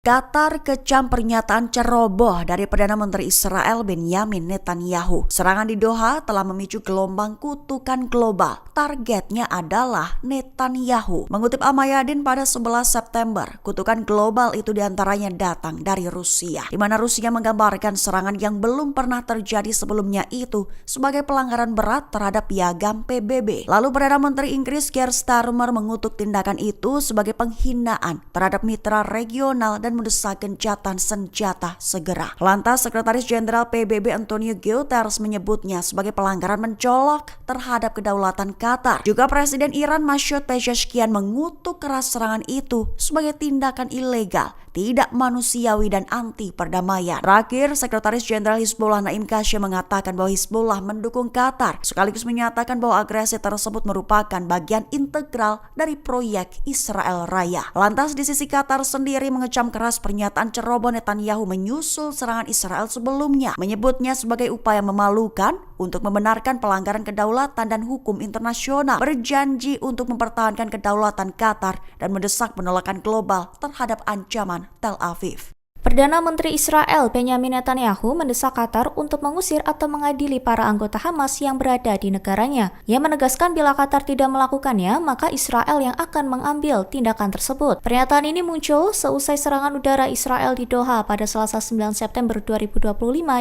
Qatar kecam pernyataan ceroboh dari Perdana Menteri Israel Benyamin Netanyahu. Serangan di Doha telah memicu gelombang kutukan global. Targetnya adalah Netanyahu. Mengutip Al-Mayadin pada 11 September, kutukan global itu diantaranya datang dari Rusia, di mana Rusia menggambarkan serangan yang belum pernah terjadi sebelumnya itu sebagai pelanggaran berat terhadap piagam PBB. Lalu Perdana Menteri Inggris Keir Starmer mengutuk tindakan itu sebagai penghinaan terhadap mitra regional dan mendesak gencatan senjata segera. Lantas Sekretaris Jenderal PBB Antonio Guterres menyebutnya sebagai pelanggaran mencolok terhadap kedaulatan Qatar. Juga Presiden Iran Masoud Pezeshkian mengutuk keras serangan itu sebagai tindakan ilegal, tidak manusiawi dan anti perdamaian. Terakhir, Sekretaris Jenderal Hizbullah Naim Qassem mengatakan bahwa Hizbullah mendukung Qatar, sekaligus menyatakan bahwa agresi tersebut merupakan bagian integral dari proyek Israel Raya. Lantas di sisi Qatar sendiri mengecam keras pernyataan ceroboh Netanyahu menyusul serangan Israel sebelumnya, menyebutnya sebagai upaya memalukan untuk membenarkan pelanggaran kedaulatan dan hukum internasional, berjanji untuk mempertahankan kedaulatan Qatar dan mendesak penolakan global terhadap ancaman Tel Aviv. Perdana Menteri Israel Benyamin Netanyahu mendesak Qatar untuk mengusir atau mengadili para anggota Hamas yang berada di negaranya. Ia menegaskan bila Qatar tidak melakukannya, maka Israel yang akan mengambil tindakan tersebut. Pernyataan ini muncul seusai serangan udara Israel di Doha pada Selasa 9 September 2025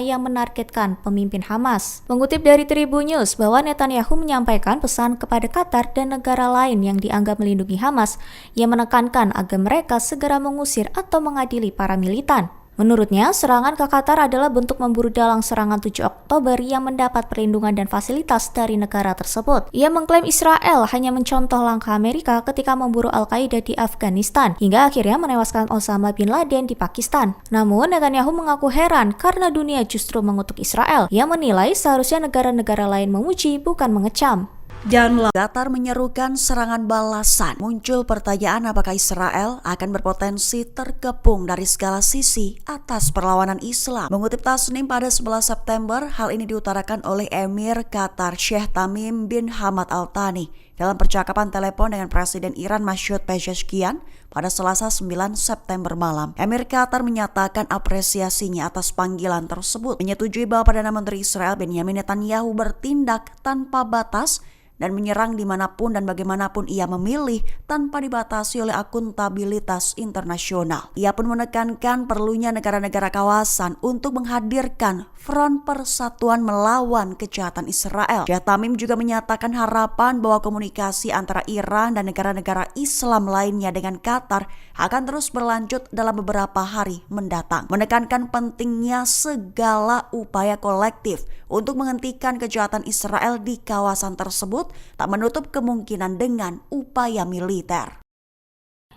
yang menargetkan pemimpin Hamas. Mengutip dari Tribun News bahwa Netanyahu menyampaikan pesan kepada Qatar dan negara lain yang dianggap melindungi Hamas, ia menekankan agar mereka segera mengusir atau mengadili para militan. Menurutnya, serangan ke Qatar adalah bentuk memburu dalang serangan 7 Oktober yang mendapat perlindungan dan fasilitas dari negara tersebut. Ia mengklaim Israel hanya mencontoh langkah Amerika ketika memburu Al-Qaeda di Afghanistan, hingga akhirnya menewaskan Osama bin Laden di Pakistan. Namun, Netanyahu mengaku heran karena dunia justru mengutuk Israel. Ia menilai seharusnya negara-negara lain memuji, bukan mengecam. Qatar menyerukan serangan balasan. Muncul pertanyaan apakah Israel akan berpotensi terkepung dari segala sisi atas perlawanan Islam. Mengutip Tasnim pada 11 September, hal ini diutarakan oleh Emir Qatar Sheikh Tamim bin Hamad Al Thani dalam percakapan telepon dengan Presiden Iran Masoud Pezeshkian pada Selasa 9 September malam. Emir Qatar menyatakan apresiasinya atas panggilan tersebut, menyetujui bahwa Perdana Menteri Israel Benyamin Netanyahu bertindak tanpa batas dan menyerang dimanapun dan bagaimanapun ia memilih tanpa dibatasi oleh akuntabilitas internasional. Ia pun menekankan perlunya negara-negara kawasan untuk menghadirkan front persatuan melawan kejahatan Israel. Syekh Tamim juga menyatakan harapan bahwa komunikasi antara Iran dan negara-negara Islam lainnya dengan Qatar akan terus berlanjut dalam beberapa hari mendatang. Menekankan pentingnya segala upaya kolektif untuk menghentikan kejahatan Israel di kawasan tersebut, tak menutup kemungkinan dengan upaya militer.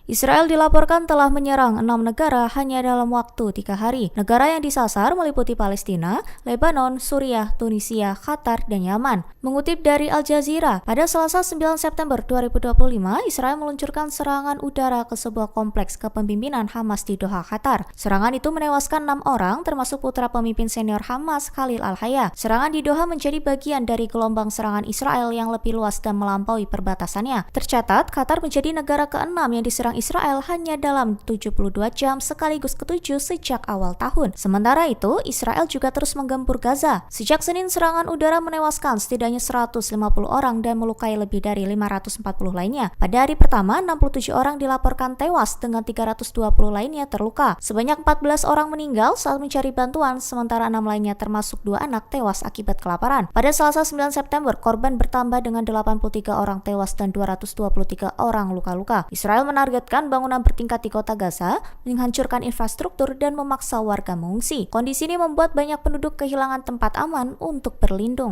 Israel dilaporkan telah menyerang 6 negara hanya dalam waktu 3 hari. Negara yang disasar meliputi Palestina, Lebanon, Suriah, Tunisia, Qatar, dan Yaman. Mengutip dari Al Jazeera, pada Selasa 9 September 2025, Israel meluncurkan serangan udara ke sebuah kompleks kepemimpinan Hamas di Doha, Qatar. Serangan itu menewaskan 6 orang, termasuk putra pemimpin senior Hamas, Khalil Al-Hayya. Serangan di Doha menjadi bagian dari gelombang serangan Israel yang lebih luas dan melampaui perbatasannya. Tercatat, Qatar menjadi negara ke-6 yang diserang Israel hanya dalam 72 jam sekaligus ke-7 sejak awal tahun. Sementara itu, Israel juga terus menggempur Gaza. Sejak Senin, serangan udara menewaskan setidaknya 150 orang dan melukai lebih dari 540 lainnya. Pada hari pertama, 67 orang dilaporkan tewas dengan 320 lainnya terluka. Sebanyak 14 orang meninggal saat mencari bantuan, sementara 6 lainnya termasuk 2 anak tewas akibat kelaparan. Pada Selasa 9 September, korban bertambah dengan 83 orang tewas dan 223 orang luka-luka. Israel menargetkan bangunan bertingkat di kota Gaza, menghancurkan infrastruktur dan memaksa warga mengungsi. Kondisi ini membuat banyak penduduk kehilangan tempat aman untuk berlindung.